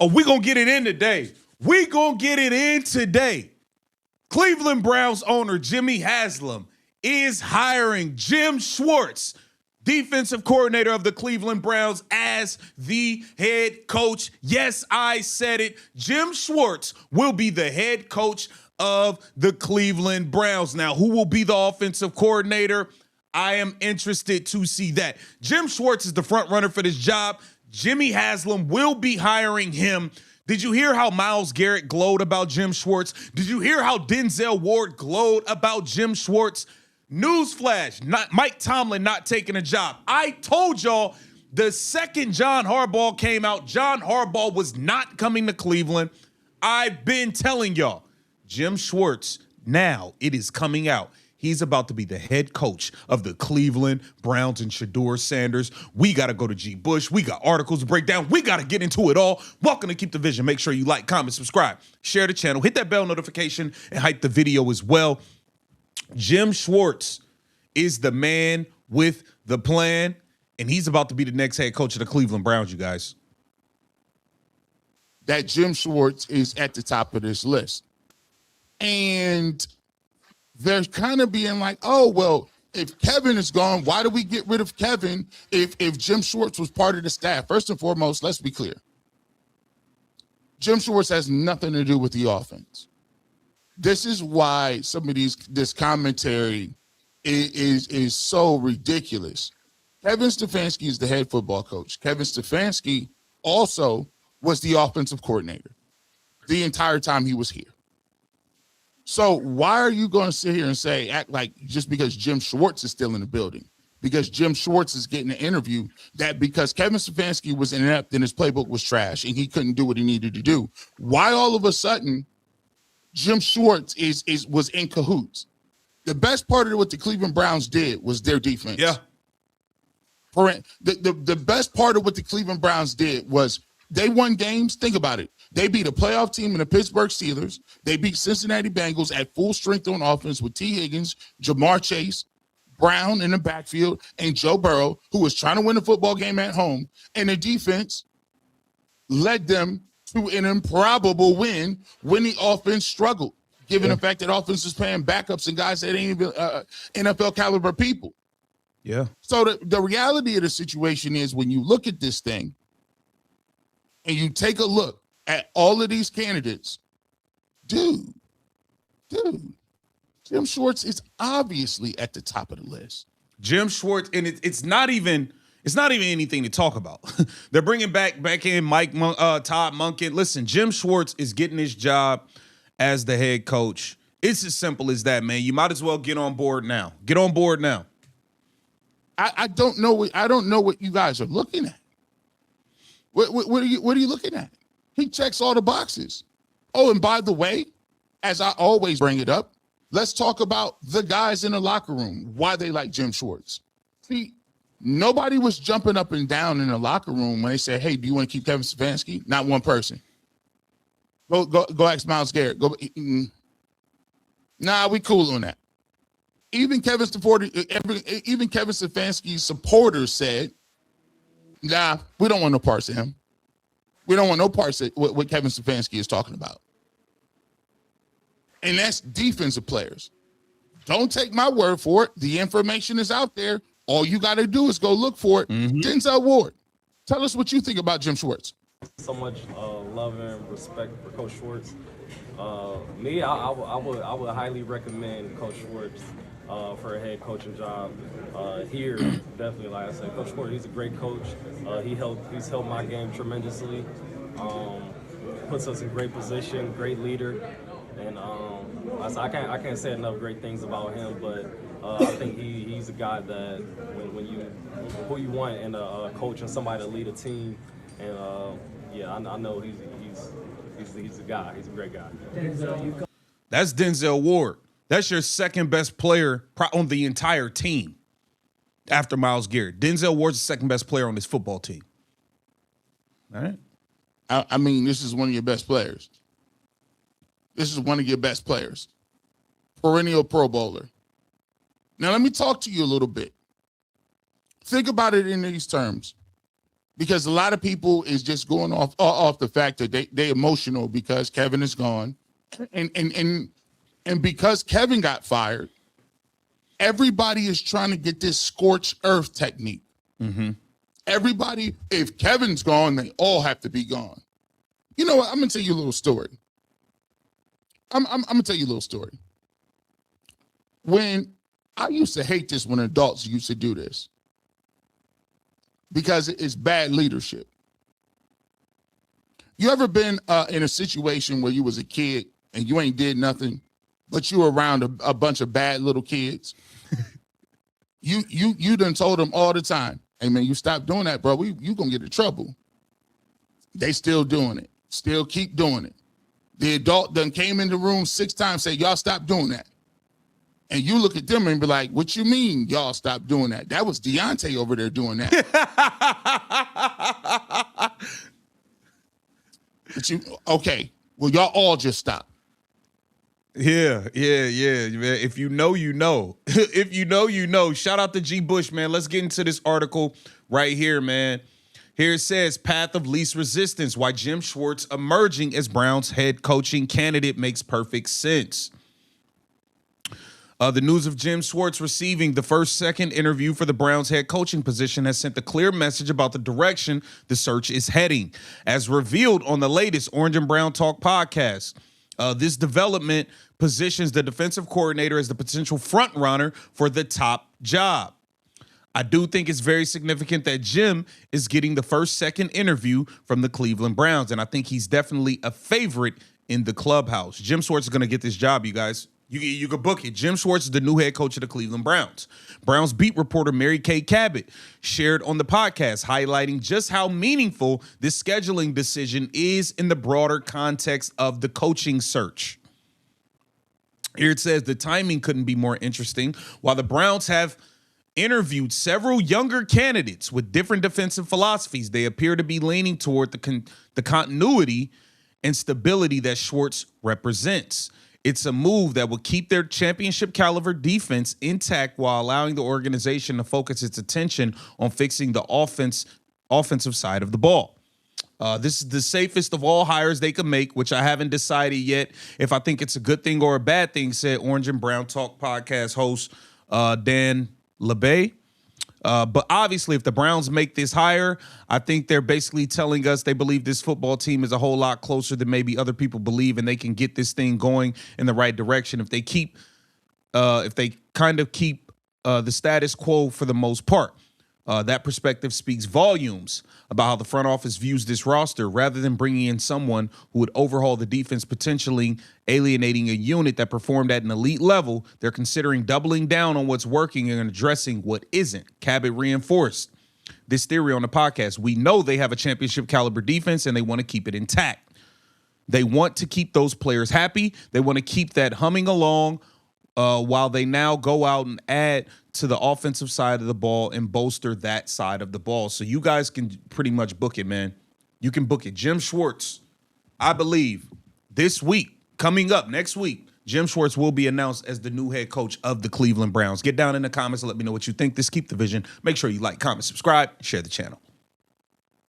Oh, we gonna get it in today. We gonna get it in today. Cleveland Browns owner Jimmy Haslam is hiring Jim Schwartz, defensive coordinator of the Cleveland Browns, as the head coach. Yes, I said it. Jim Schwartz will be the head coach of the Cleveland Browns. Now, who will be the offensive coordinator? I am interested to see that. Jim Schwartz is the front runner for this job. Jimmy Haslam will be hiring him. Did you hear how Myles Garrett glowed about Jim Schwartz? Did you hear how Denzel Ward glowed about Jim Schwartz? Newsflash, Mike Tomlin not taking a job. I told y'all the second John Harbaugh came out, John Harbaugh was not coming to Cleveland. I've been telling y'all, Jim Schwartz, now it is coming out. He's about to be the head coach of the Cleveland Browns and Shedeur Sanders. We got to go to G. Bush. We got articles to break down. We got to get into it all. Welcome to Keep the Vision. Make sure you like, comment, subscribe, share the channel, hit that bell notification, and hype the video as well. Jim Schwartz is the man with the plan, and he's about to be the next head coach of the Cleveland Browns, you guys. That Jim Schwartz is at the top of this list. And they're kind of being like, oh, well, if Kevin is gone, why do we get rid of Kevin if Jim Schwartz was part of the staff? First and foremost, let's be clear. Jim Schwartz has nothing to do with the offense. This is why some of this commentary is so ridiculous. Kevin Stefanski is the head football coach. Kevin Stefanski also was the offensive coordinator the entire time he was here. So why are you going to sit here and act like just because Jim Schwartz is still in the building, because Jim Schwartz is getting an interview, that because Kevin Stefanski was inept and his playbook was trash and he couldn't do what he needed to do, why all of a sudden Jim Schwartz was in cahoots? The best part of what the Cleveland Browns did was their defense. Yeah. The best part of what the Cleveland Browns did was they won games. Think about it. They beat a playoff team in the Pittsburgh Steelers. They beat Cincinnati Bengals at full strength on offense with T. Higgins, Jamar Chase, Brown in the backfield, and Joe Burrow, who was trying to win the football game at home. And the defense led them to an improbable win when the offense struggled, given the fact that offense is playing backups and guys that ain't even NFL caliber people. Yeah. So the reality of the situation is when you look at this thing and you take a look at all of these candidates, dude, Jim Schwartz is obviously at the top of the list. Jim Schwartz, and it's not even anything to talk about. They're bringing back in Todd Monken. Listen, Jim Schwartz is getting his job as the head coach. It's as simple as that, man. You might as well get on board now. Get on board now. I don't know what you guys are looking at. What are you looking at? He checks all the boxes. Oh, and by the way, as I always bring it up, let's talk about the guys in the locker room, why they like Jim Schwartz. See, nobody was jumping up and down in the locker room when they said, hey, do you want to keep Kevin Stefanski? Not one person. Go ask Myles Garrett. Nah, we cool on that. Even Kevin Stefanski's supporters said, nah, we don't want no parts of him. We don't want no parts of what Kevin Stefanski is talking about. And that's defensive players. Don't take my word for it. The information is out there. All you got to do is go look for it. Mm-hmm. Denzel Ward, tell us what you think about Jim Schwartz. So much love and respect for Coach Schwartz. I would highly recommend Coach Schwartz for a head coaching job here. Definitely, like I said, Coach Schwartz, he's a great coach. He's helped my game tremendously. Puts us in great position, great leader, and I can't say enough great things about him. But I think he's a guy that who you want in a coach and somebody to lead a team. And I know he's a guy. He's a great guy. That's Denzel Ward. That's your second best player on the entire team after Myles Garrett. Denzel Ward's the second best player on this football team. All right. I mean, this is one of your best players. This is one of your best players. Perennial Pro Bowler. Now, let me talk to you a little bit. Think about it in these terms. because a lot of people is just going off the fact that they emotional because Kevin is gone, and because Kevin got fired, everybody is trying to get this scorched earth technique. Mm-hmm. Everybody, if Kevin's gone, they all have to be gone. You know what? I'm gonna tell you a little story. I'm gonna tell you a little story. When I used to hate this when adults used to do this because it's bad leadership. You ever been in a situation where you was a kid and you ain't did nothing, but you were around a bunch of bad little kids? You done told them all the time, hey man, you stop doing that, bro. You gonna get in trouble. They still doing it. Still keep doing it. The adult done came in the room 6 times, said, y'all stop doing that. And you look at them and be like, what you mean y'all stop doing that? That was Deontay over there doing that. Okay, well, y'all all just stop. Yeah, man. If you know, you know. If you know, you know. Shout out to G. Bush, man. Let's get into this article right here, man. Here it says, path of least resistance, why Jim Schwartz emerging as Browns head coaching candidate makes perfect sense. The news of Jim Schwartz receiving the second interview for the Browns head coaching position has sent a clear message about the direction the search is heading, as revealed on the latest Orange and Brown Talk podcast. This development positions the defensive coordinator as the potential front runner for the top job. I do think it's very significant that Jim is getting the second interview from the Cleveland Browns, and I think he's definitely a favorite in the clubhouse. Jim Schwartz is going to get this job, you guys. You could book it. Jim Schwartz is the new head coach of the Cleveland Browns. Browns beat reporter Mary Kay Cabot shared on the podcast, highlighting just how meaningful this scheduling decision is in the broader context of the coaching search. Here it says the timing couldn't be more interesting. While the Browns have interviewed several younger candidates with different defensive philosophies, they appear to be leaning toward the continuity and stability that Schwartz represents. It's a move that will keep their championship caliber defense intact while allowing the organization to focus its attention on fixing the offensive side of the ball. This is the safest of all hires they could make, which I haven't decided yet if I think it's a good thing or a bad thing, said Orange and Brown Talk podcast host Dan LeBay. But obviously, if the Browns make this hire, I think they're basically telling us they believe this football team is a whole lot closer than maybe other people believe, and they can get this thing going in the right direction if they keep, if they kind of keep the status quo for the most part. That perspective speaks volumes about how the front office views this roster, rather than bringing in someone who would overhaul the defense, potentially alienating a unit that performed at an elite level. They're considering doubling down on what's working and addressing what isn't. Cabot reinforced this theory on the podcast. We know they have a championship caliber defense and they want to keep it intact. They want to keep those players happy. They want to keep that humming along while they now go out and add to the offensive side of the ball and bolster that side of the ball. So you guys can pretty much book it, man. You can book it. Jim Schwartz, I believe, this week, coming up next week, Jim Schwartz will be announced as the new head coach of the Cleveland Browns. Get down in the comments and let me know what you think. This Keep the Vision. Make sure you like, comment, subscribe, share the channel.